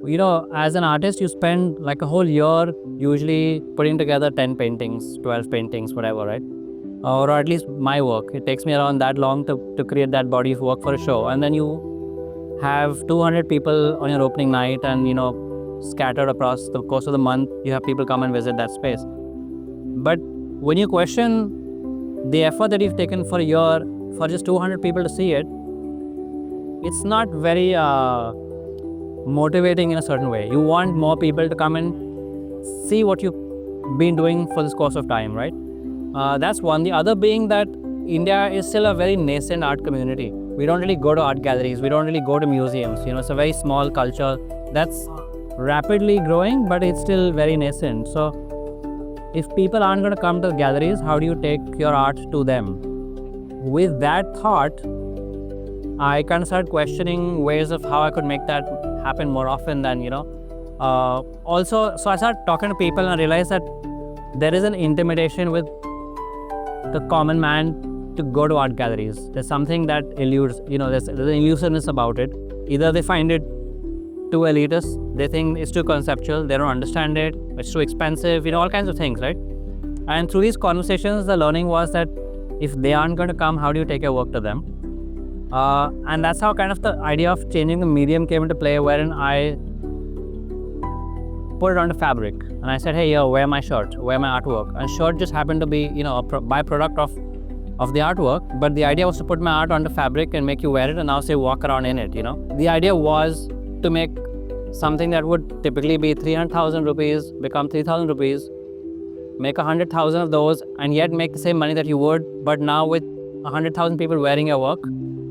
As an artist, you spend like a whole year usually putting together 10 paintings, 12 paintings, whatever, right? Or at least my work. It takes me around that long to create that body of work for a show. And then you have 200 people on your opening night and, scattered across the course of the month, you have people come and visit that space. But when you question the effort that you've taken for a year for just 200 people to see it, it's not very motivating in a certain way. You want more people to come and see what you've been doing for this course of time, right? That's one. The other being that India is still a very nascent art community. We don't really go to art galleries. We don't really go to museums. It's a very small culture that's rapidly growing, but it's still very nascent. So if people aren't going to come to the galleries, how do you take your art to them? With that thought, I kind of started questioning ways of how I could make that happen more often than, also, so I started talking to people and I realized that there is an intimidation with the common man to go to art galleries. There's something that eludes, there's an elusiveness about it. Either they find it too elitist, they think it's too conceptual, they don't understand it, it's too expensive, all kinds of things, right? And through these conversations, the learning was that if they aren't going to come, how do you take your work to them? And that's how kind of the idea of changing the medium came into play, wherein I put it onto fabric and I said, hey, wear my shirt, wear my artwork. And shirt just happened to be, a byproduct of the artwork. But the idea was to put my art onto fabric and make you wear it and now say walk around in it, The idea was to make something that would typically be 300,000 rupees become 3,000 rupees, make 100,000 of those and yet make the same money that you would, but now with 100,000 people wearing your work.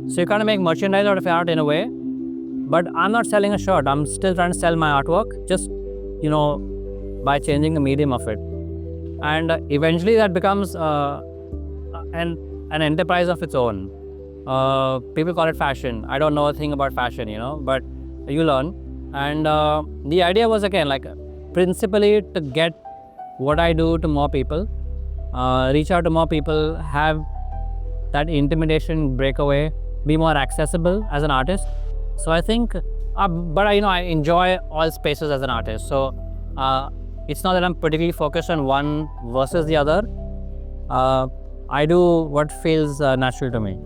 So you kind of make merchandise out of your art in a way, but I'm not selling a shirt. I'm still trying to sell my artwork, just, by changing the medium of it. And eventually that becomes an enterprise of its own. People call it fashion. I don't know a thing about fashion, but you learn. And the idea was, again, like principally to get what I do to more people, reach out to more people, have that intimidation break away, be more accessible as an artist. So I think, but I enjoy all spaces as an artist. So it's not that I'm particularly focused on one versus the other. I do what feels natural to me.